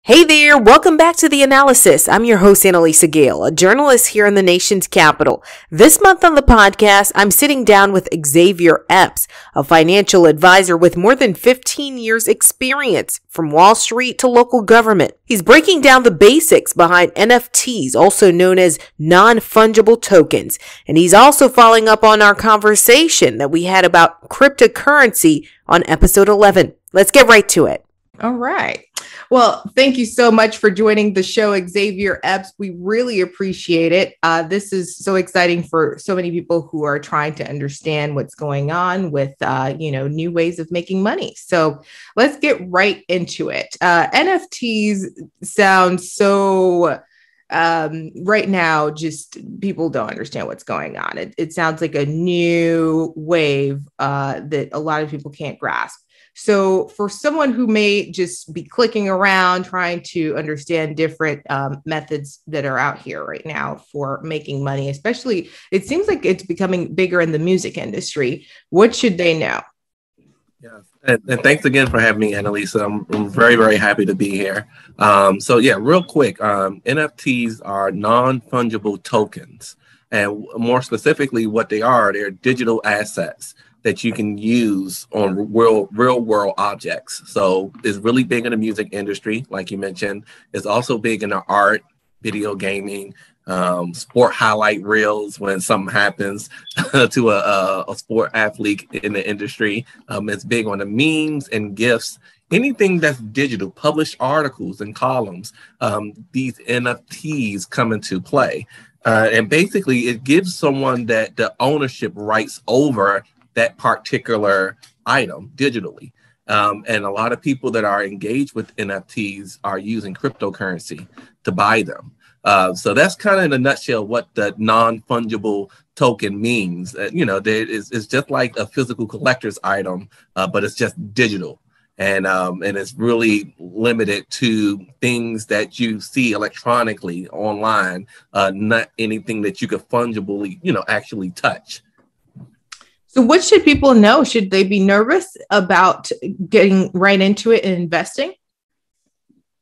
Hey there, welcome back to The Analysis. I'm your host, Anna-Lysa, a journalist here in the nation's capital. This month on the podcast, I'm sitting down with Xavier Epps, a financial advisor with more than 15 years experience from Wall Street to local government. He's breaking down the basics behind NFTs, also known as non-fungible tokens. And he's also following up on our conversation that we had about cryptocurrency on episode 11. Let's get right to it. All right. Well, thank you so much for joining the show, Xavier Epps. We really appreciate it. This is so exciting for so many people who are trying to understand what's going on with, new ways of making money. So let's get right into it. NFTs sound so right now, just people don't understand what's going on. It sounds like a new wave that a lot of people can't grasp. So for someone who may just be clicking around, trying to understand different methods that are out here right now for making money, especially, it seems like it's becoming bigger in the music industry. What should they know? Yeah, and thanks again for having me, Anna-Lysa. I'm very, very happy to be here. Real quick, NFTs are non-fungible tokens. And more specifically, what they're digital assets that you can use on real world objects. So it's really big in the music industry, like you mentioned. It's also big in the art, video gaming, sport highlight reels when something happens to a sport athlete in the industry. It's big on the memes and GIFs. Anything that's digital, published articles and columns, these NFTs come into play. And basically, it gives someone that the ownership rights over that particular item digitally. And a lot of people that are engaged with NFTs are using cryptocurrency to buy them. So that's kind of in a nutshell what the non-fungible token means. It's just like a physical collector's item, but it's just digital. And it's really limited to things that you see electronically online, not anything that you could fungibly, actually touch. So what should people know? Should they be nervous about getting right into it and investing?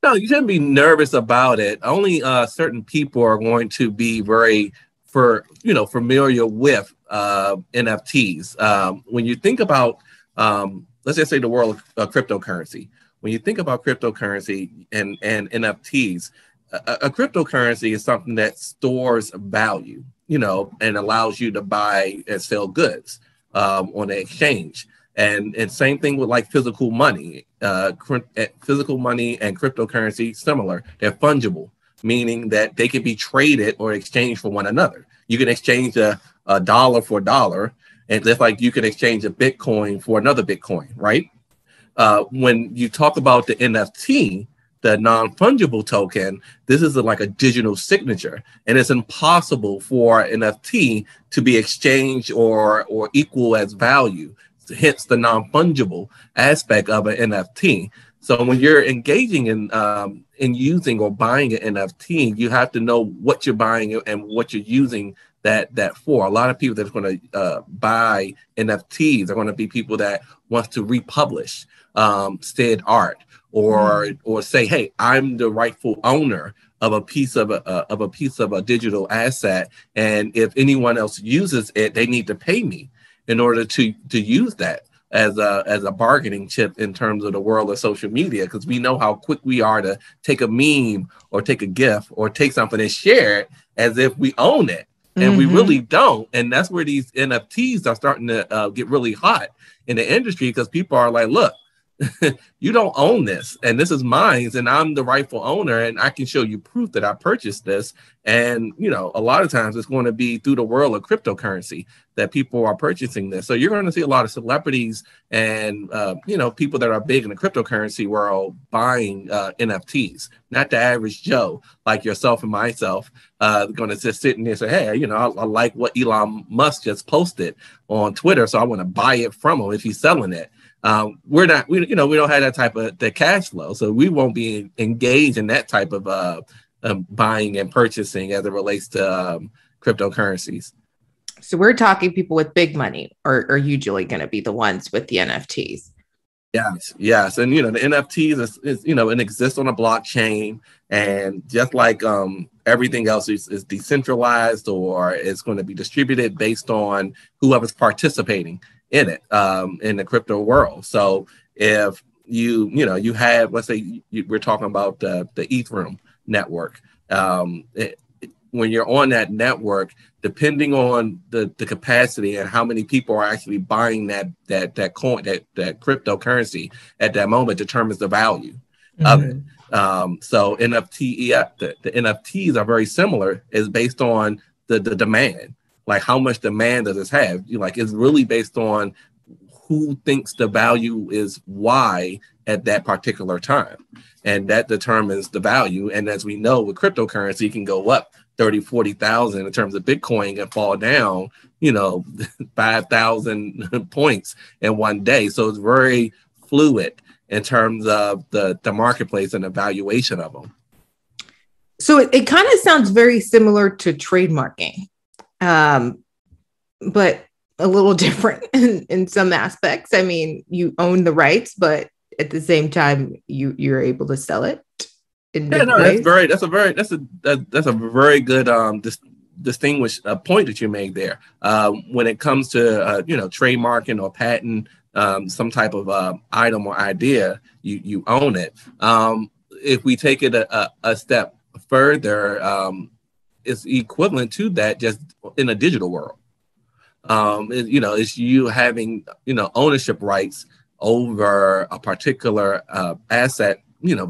No, you shouldn't be nervous about it. Only certain people are going to be very familiar with NFTs. When you think about, let's just say the world of cryptocurrency. When you think about cryptocurrency and NFTs, a cryptocurrency is something that stores value, and allows you to buy and sell goods on the exchange. And same thing with like physical money. Physical money and cryptocurrency, similar. They're fungible, meaning that they can be traded or exchanged for one another. You can exchange a dollar for a dollar, and just like you can exchange a Bitcoin for another Bitcoin, right? When you talk about the NFT, the non-fungible token, this is like a digital signature, and it's impossible for NFT to be exchanged or equal as value. Hence the non-fungible aspect of an NFT. So when you're engaging in using or buying an NFT, you have to know what you're buying and what you're using that for. A lot of people that's going to buy NFTs are going to be people that want to republish said art, or say, hey, I'm the rightful owner of a piece of a digital asset, and if anyone else uses it, they need to pay me in order to use that as a bargaining chip in terms of the world of social media, because we know how quick we are to take a meme or take a GIF or take something and share it as if we own it. And we really don't. And that's where these NFTs are starting to get really hot in the industry, because people are like, look, you don't own this, and this is mine, and I'm the rightful owner, and I can show you proof that I purchased this. And a lot of times it's going to be through the world of cryptocurrency that people are purchasing this. So you're going to see a lot of celebrities and people that are big in the cryptocurrency world buying NFTs. Not the average Joe like yourself and myself going to just sit in there and say, hey, I like what Elon Musk just posted on Twitter, so I want to buy it from him if he's selling it. We don't have that type of the cash flow, so we won't be engaged in that type of buying and purchasing as it relates to cryptocurrencies. So we're talking people with big money are usually going to be the ones with the NFTs. Yes. And, the NFTs is it exists on a blockchain, and just like everything else is decentralized, or it's going to be distributed based on whoever's participating in it in the crypto world. So if you have, let's say we're talking about the Ethereum network. When you're on that network, depending on the capacity and how many people are actually buying that coin, that cryptocurrency at that moment, determines the value of it. So the NFTs are very similar. Is based on the demand, like how much demand does this have? It's really based on who thinks the value is Y at that particular time, and that determines the value. And as we know, with cryptocurrency, it can go up 30, 40,000 in terms of Bitcoin, and fall down, 5,000 points in one day. So it's very fluid in terms of the marketplace and the valuation of them. So it kind of sounds very similar to trademarking, but a little different in some aspects. I mean, you own the rights, but at the same time, you're able to sell it. That's a very good distinguished point that you made there. When it comes to trademarking or patent some type of item or idea, you own it. If we take it a step further, it's equivalent to that, just in a digital world. It's you having ownership rights over a particular asset,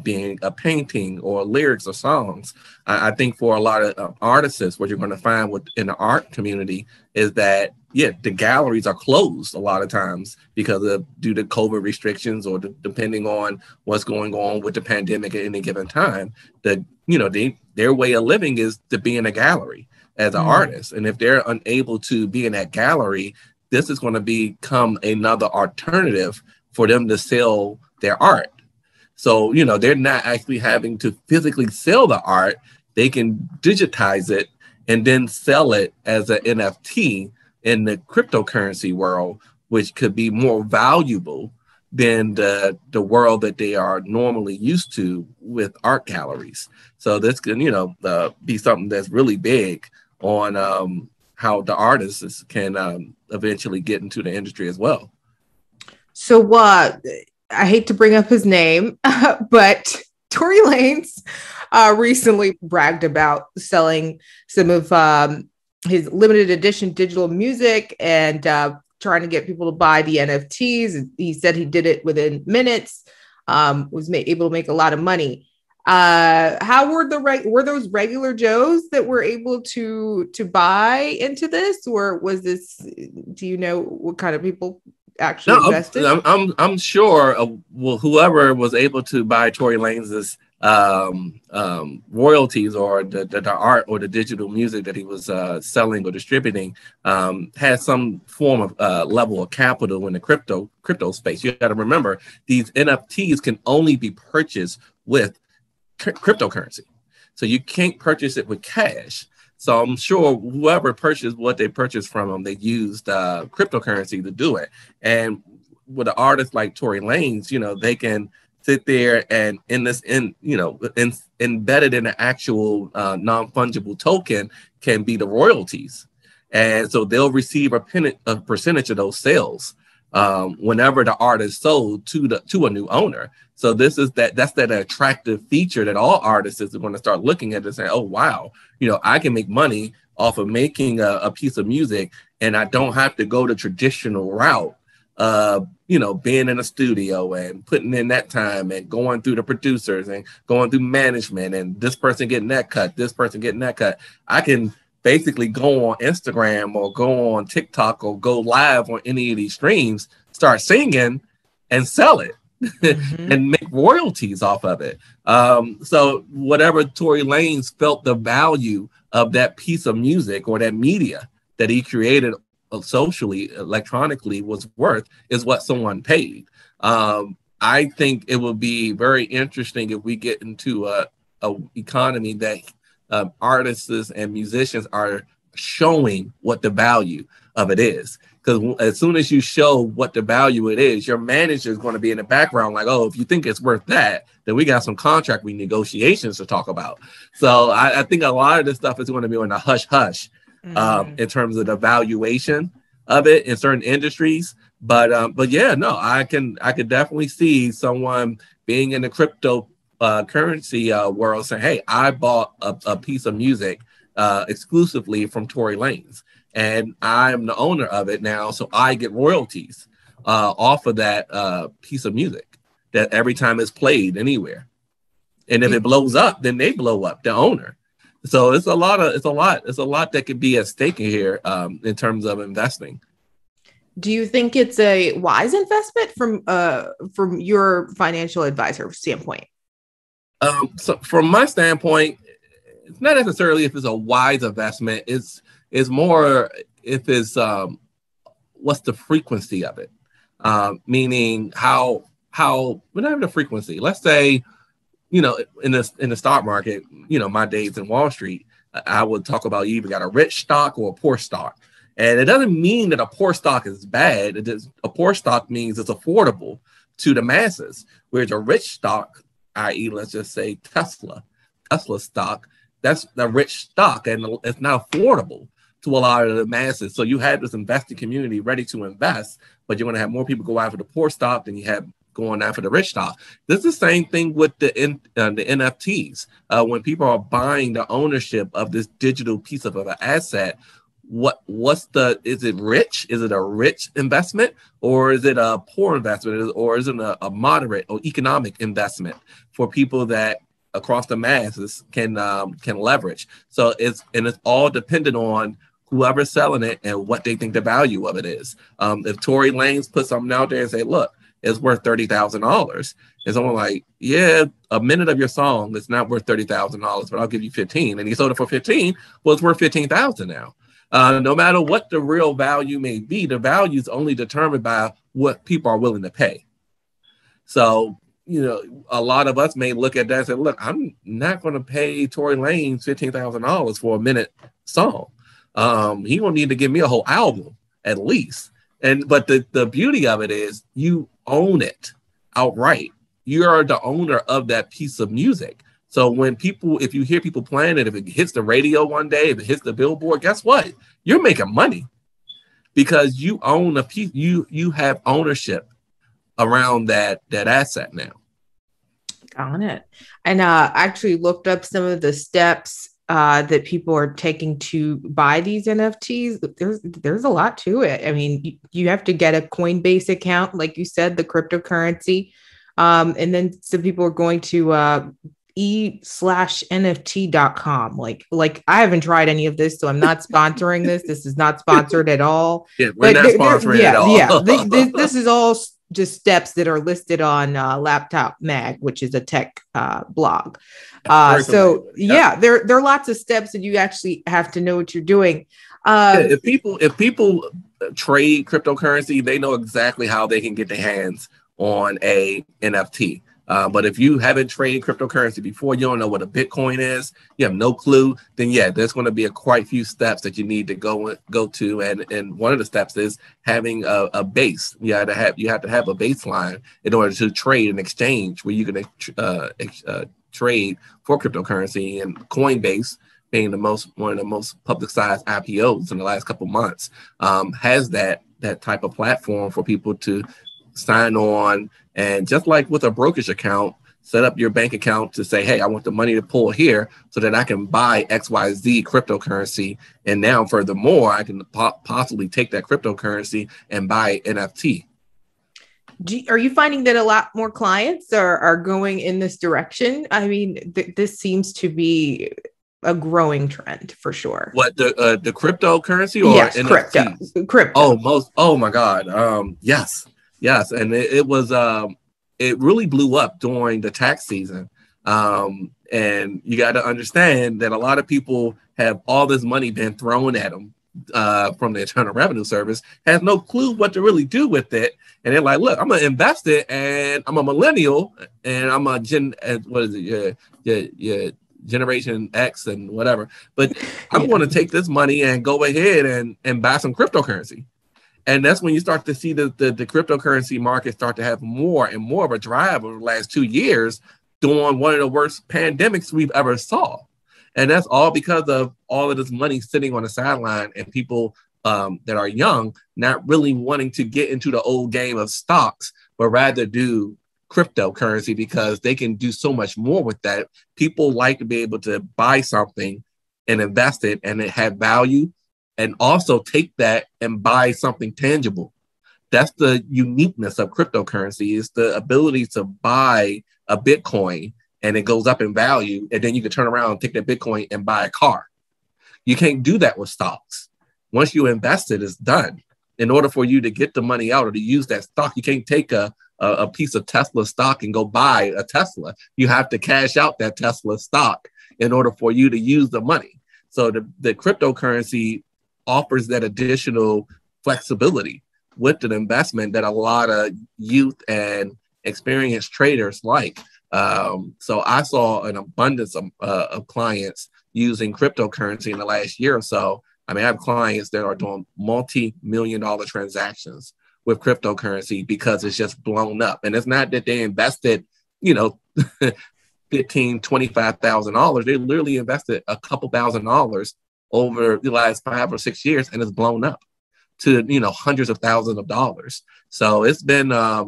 being a painting or lyrics or songs. I think for a lot of artists, what you're going to find in the art community is that, the galleries are closed a lot of times because due to COVID restrictions, or depending on what's going on with the pandemic at any given time. Their way of living is to be in a gallery as an artist. And if they're unable to be in that gallery, this is going to become another alternative for them to sell their art. So, they're not actually having to physically sell the art. They can digitize it and then sell it as an NFT in the cryptocurrency world, which could be more valuable than the world that they are normally used to with art galleries. So this can, be something that's really big on how the artists can eventually get into the industry as well. So I hate to bring up his name, but Tory Lanez recently bragged about selling some of his limited edition digital music and trying to get people to buy the NFTs. He said he did it within minutes, was able to make a lot of money. How were those regular Joes that were able to buy into this, or was this? Do you know what kind of people actually invested? I'm sure whoever was able to buy Tory Lanez's royalties, or the art or the digital music that he was selling or distributing, had some form of level of capital in the crypto space. You got to remember, these NFTs can only be purchased with cryptocurrency, so you can't purchase it with cash. So I'm sure whoever purchased what they purchased from them, they used cryptocurrency to do it. And with an artist like Tory Lanez, they can sit there and embedded in an actual non-fungible token can be the royalties. And so they'll receive a percentage of those sales whenever the art is sold to a new owner. So that's that attractive feature that all artists are going to start looking at and say, oh, wow, I can make money off of making a piece of music, and I don't have to go the traditional route of, being in a studio and putting in that time and going through the producers and going through management and this person getting that cut, this person getting that cut. I can basically go on Instagram or go on TikTok or go live on any of these streams, start singing and sell it. And make royalties off of it. So whatever Tory Lanez felt the value of that piece of music or that media that he created socially, electronically, was worth is what someone paid. I think it will be very interesting if we get into a economy that artists and musicians are showing what the value of it is. Because as soon as you show what the value it is, your manager is going to be in the background like, oh, if you think it's worth that, then we got some contract renegotiations to talk about. So I think a lot of this stuff is going to be on the hush hush in terms of the valuation of it in certain industries. But yeah, no, I could definitely see someone being in the crypto currency world saying, hey, I bought a piece of music exclusively from Tory Lanez, and I'm the owner of it now, so I get royalties off of that piece of music that every time it's played anywhere. And if it blows up, then they blow up, the owner. So it's a lot that could be at stake here in terms of investing. Do you think it's a wise investment from your financial advisor standpoint? So from my standpoint, it's not necessarily if it's a wise investment. It's more if it's what's the frequency of it, meaning how we're not even the frequency. Let's say, in the stock market, my days in Wall Street, I would talk about you either got a rich stock or a poor stock. And it doesn't mean that a poor stock is bad. A poor stock means it's affordable to the masses, whereas a rich stock, i.e., let's just say Tesla stock, that's the rich stock, and it's not affordable to a lot of the masses. So you have this investing community ready to invest, but you're going to have more people go after the poor stock than you have going after the rich stock. This is the same thing with the NFTs. When people are buying the ownership of this digital piece of an asset, is it rich? Is it a rich investment, or is it a poor investment, or is it a moderate or economic investment for people that across the masses can leverage? So it's all dependent on whoever's selling it and what they think the value of it is. If Tory Lanez put something out there and say, look, it's worth $30,000, and someone like, yeah, a minute of your song is not worth $30,000, but I'll give you 15, and he sold it for 15, well, it's worth 15,000 now. No matter what the real value may be, the value is only determined by what people are willing to pay. So, a lot of us may look at that and say, look, I'm not going to pay Tory Lanez $15,000 for a minute song. He will need to give me a whole album at least. But the beauty of it is you own it outright. You are the owner of that piece of music. So if you hear people playing it, if it hits the radio one day, if it hits the billboard, guess what? You're making money because you own a piece. You have ownership around that asset now. Got it. And actually looked up some of the steps that people are taking to buy these NFTs. There's a lot to it. I mean, you have to get a Coinbase account, like you said, the cryptocurrency. And then some people are going to e/nft.com. Like I haven't tried any of this, so I'm not sponsoring this. This is not sponsored at all. Yeah, we're not sponsoring at all. Yeah, this is all just steps that are listed on Laptop Mag, which is a tech blog. So yeah, there are lots of steps that you actually have to know what you're doing. If people trade cryptocurrency, they know exactly how they can get their hands on a NFT. But if you haven't traded cryptocurrency before, you don't know what a Bitcoin is, you have no clue, then yeah, there's going to be quite a few steps that you need to go to. And one of the steps is having a base. You have to have a baseline in order to trade and exchange where you can trade for cryptocurrency. And Coinbase, being one of the most publicized IPOs in the last couple months, has that type of platform for people to sign on. And just like with a brokerage account, set up your bank account to say, hey, I want the money to pull here so that I can buy XYZ cryptocurrency. And now furthermore, I can possibly take that cryptocurrency and buy NFT. Are you finding that a lot more clients are going in this direction? I mean, this seems to be a growing trend for sure. What, the cryptocurrency or yes, NFTs? Crypto. Oh my God. Yes. And it was, it really blew up during the tax season. And you got to understand that a lot of people have all this money been thrown at them from the Internal Revenue Service, has no clue what to really do with it. And they're like, look, I'm going to invest it, and I'm a millennial, and I'm a Generation X and whatever. But I'm going to take this money and go ahead and buy some cryptocurrency. And that's when you start to see the cryptocurrency market start to have more and more of a drive over the last 2 years during one of the worst pandemics we've ever saw. And that's all because of all of this money sitting on the sideline and people that are young not really wanting to get into the old game of stocks, but rather do cryptocurrency because they can do so much more with that. People like to be able to buy something and invest it and it have value, and also take that and buy something tangible. That's the uniqueness of cryptocurrency, is the ability to buy a Bitcoin and it goes up in value. And then you can turn around and take that Bitcoin and buy a car. You can't do that with stocks. Once you invest it, it's done. In order for you to get the money out or to use that stock, you can't take a piece of Tesla stock and go buy a Tesla. You have to cash out that Tesla stock in order for you to use the money. So the cryptocurrency offers that additional flexibility with an investment that a lot of youth and experienced traders like. So I saw an abundance of clients using cryptocurrency in the last year or so. I mean, I have clients that are doing multi-million-dollar transactions with cryptocurrency because it's just blown up. And it's not that they invested, $15,000, $25,000. They literally invested a couple $1,000s over the last 5 or 6 years, and it's blown up to, hundreds of thousands of dollars. So it's been a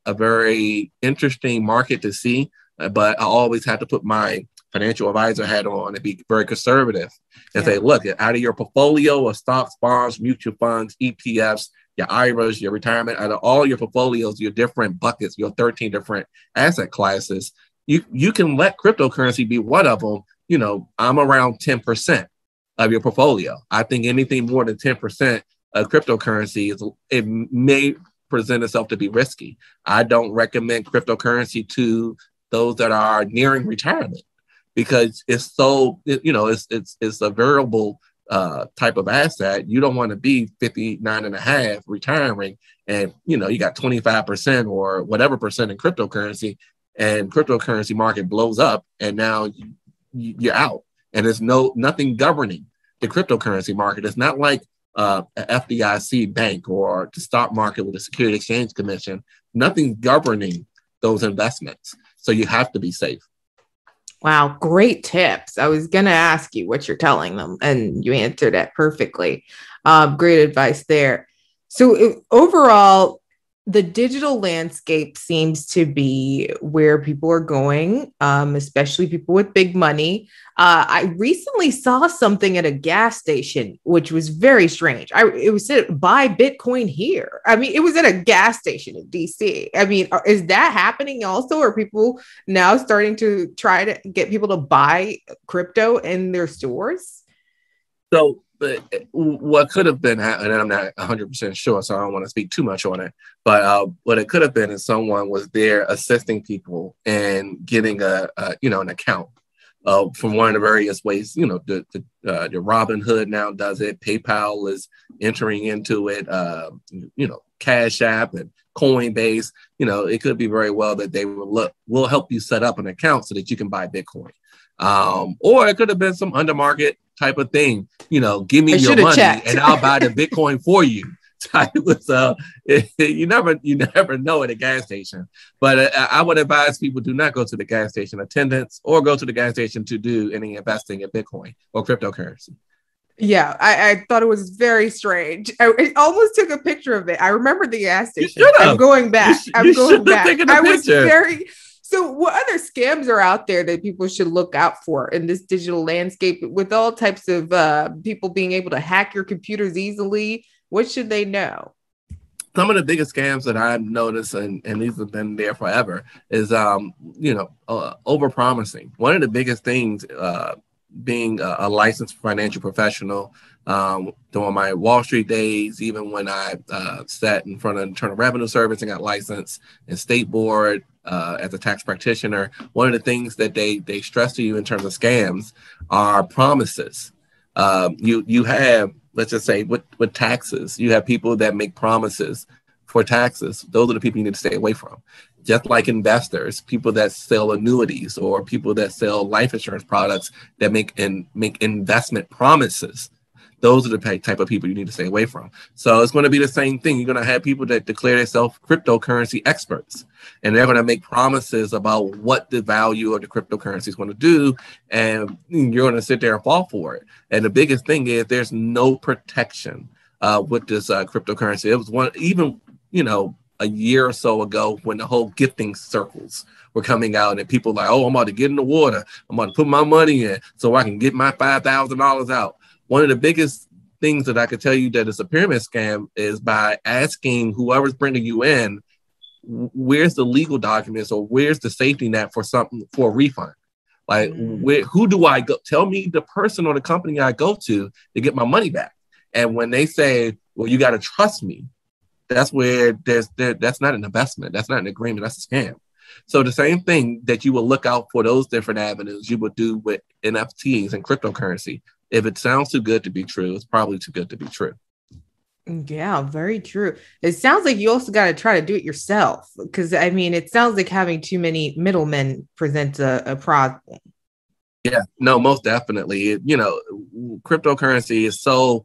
very interesting market to see, but I always have to put my financial advisor hat on and be very conservative and say, look, out of your portfolio of stocks, bonds, mutual funds, ETFs, your IRAs, your retirement, out of all your portfolios, your different buckets, your 13 different asset classes, you can let cryptocurrency be one of them. I'm around 10% of your portfolio. I think anything more than 10% of cryptocurrency, it may present itself to be risky. I don't recommend cryptocurrency to those that are nearing retirement because it's so, it's a variable type of asset. You don't want to be 59 and a half retiring and, you got 25% or whatever percent in cryptocurrency, and cryptocurrency market blows up and now you're out. And there's nothing governing the cryptocurrency market. It's not like an FDIC bank or the stock market with the Security Exchange Commission. Nothing governing those investments. So you have to be safe. Wow, great tips. I was going to ask you what you're telling them, and you answered that perfectly. Great advice there. So overall, the digital landscape seems to be where people are going, especially people with big money. I recently saw something at a gas station, which was very strange. It was said, buy Bitcoin here. I mean, it was at a gas station in DC. I mean, is that happening also? Are people now starting to try to get people to buy crypto in their stores? So what could have been, and I'm not 100% sure, so I don't want to speak too much on it, but what it could have been is someone was there assisting people and getting an account from one of the various ways. The Robinhood now does it. PayPal is entering into it. Cash App and Coinbase. It could be very well that they will help you set up an account so that you can buy Bitcoin. Or it could have been some undermarket type of thing, give me your money and I'll buy the Bitcoin for you. So you never know at a gas station. But I would advise people do not go to the gas station attendants or go to the gas station to do any investing in Bitcoin or cryptocurrency. Yeah, I thought it was very strange. I almost took a picture of it. I remember the gas station. I'm going back. I was very... So what other scams are out there that people should look out for in this digital landscape with all types of people being able to hack your computers easily? What should they know? Some of the biggest scams that I've noticed, and these have been there forever, is, overpromising. One of the biggest things, being a licensed financial professional, during my Wall Street days, even when I sat in front of the Internal Revenue Service and got licensed and State Board as a tax practitioner, one of the things that they stress to you in terms of scams are promises. You have, let's just say with taxes, you have people that make promises for taxes. Those are the people you need to stay away from. Just like investors, people that sell annuities or people that sell life insurance products that make investment promises. Those are the type of people you need to stay away from. So it's going to be the same thing. You're going to have people that declare themselves cryptocurrency experts, and they're going to make promises about what the value of the cryptocurrency is going to do, and you're going to sit there and fall for it. And the biggest thing is there's no protection with this cryptocurrency. It was a year or so ago when the whole gifting circles were coming out and people like, oh, I'm about to get in the water. I'm about to put my money in so I can get my $5,000 out. One of the biggest things that I could tell you that is a pyramid scam is by asking whoever's bringing you in, where's the legal documents or where's the safety net for a refund? Like, who do I go? Tell me the person or the company I go to get my money back. And when they say, well, you got to trust me, that's where that's not an investment. That's not an agreement. That's a scam. So the same thing that you will look out for those different avenues you would do with NFTs and cryptocurrency. If it sounds too good to be true, it's probably too good to be true. Yeah, very true. It sounds like you also got to try to do it yourself, because I mean, it sounds like having too many middlemen presents a problem. Yeah, no, most definitely. Cryptocurrency is so,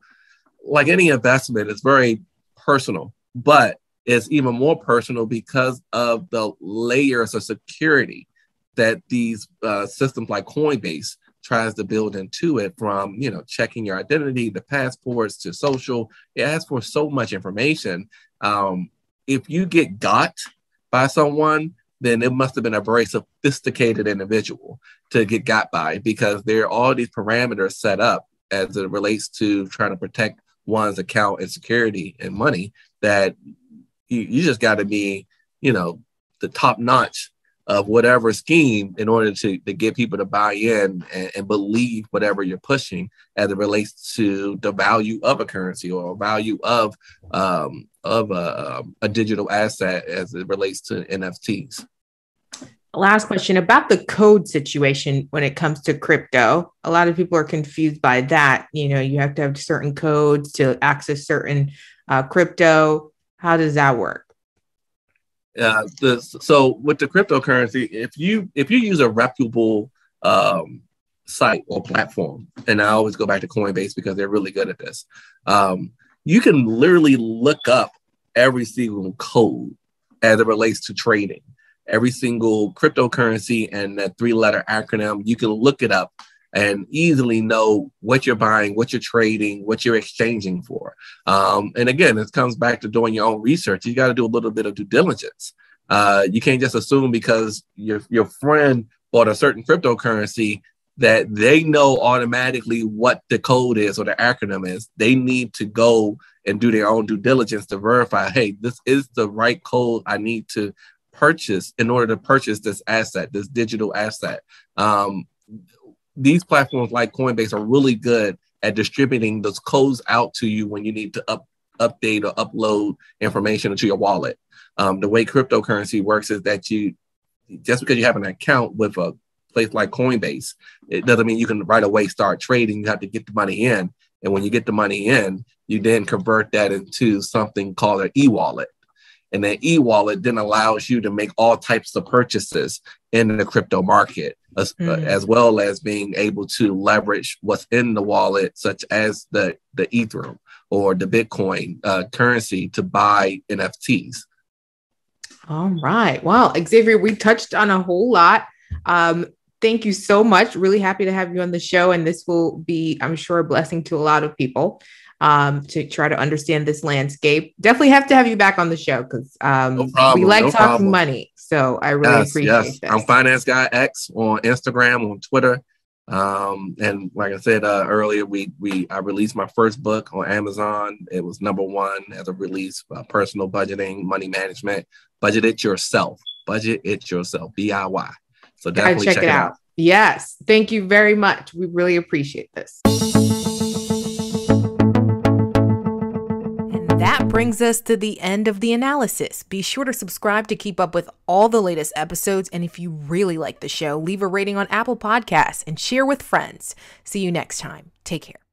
like any investment, it's very personal, but it's even more personal because of the layers of security that these systems like Coinbase tries to build into it, from checking your identity, the passports to social. It asks for so much information. If you get got by someone, then it must have been a very sophisticated individual to get got by, because there are all these parameters set up as it relates to trying to protect one's account and security and money, that you just got to be, the top notch of whatever scheme in order to get people to buy in and believe whatever you're pushing as it relates to the value of a currency or a value of a digital asset as it relates to NFTs. Last question about the code situation when it comes to crypto. A lot of people are confused by that. You have to have certain codes to access certain crypto. How does that work? So with the cryptocurrency, if you use a reputable site or platform, and I always go back to Coinbase because they're really good at this, you can literally look up every single code as it relates to trading. Every single cryptocurrency and that 3-letter acronym, you can look it up and easily know what you're buying, what you're trading, what you're exchanging for. And again, it comes back to doing your own research. You got to do a little bit of due diligence. You can't just assume because your friend bought a certain cryptocurrency that they know automatically what the code is or the acronym is. They need to go and do their own due diligence to verify, hey, this is the right code I need to purchase in order to purchase this asset, this digital asset. These platforms like Coinbase are really good at distributing those codes out to you when you need to update or upload information into your wallet. The way cryptocurrency works is that just because you have an account with a place like Coinbase, it doesn't mean you can right away start trading. You have to get the money in. And when you get the money in, you then convert that into something called an e-wallet. And that e-wallet then allows you to make all types of purchases in the crypto market, as well as being able to leverage what's in the wallet, such as the Ethereum or the Bitcoin currency, to buy NFTs. All right. Well, Xavier, we touched on a whole lot. Thank you so much. Really happy to have you on the show. And this will be, I'm sure, a blessing to a lot of people to try to understand this landscape. Definitely have to have you back on the show because we like talking money. So I really appreciate that. I'm Finance Guy X on Instagram, on Twitter. And like I said earlier, I released my first book on Amazon. It was #1 as a release, personal budgeting, money management. Budget it yourself. Budget it yourself. DIY. So definitely check it out. Yes. Thank you very much. We really appreciate this. And that brings us to the end of the analysis. Be sure to subscribe to keep up with all the latest episodes. And if you really like the show, leave a rating on Apple Podcasts and share with friends. See you next time. Take care.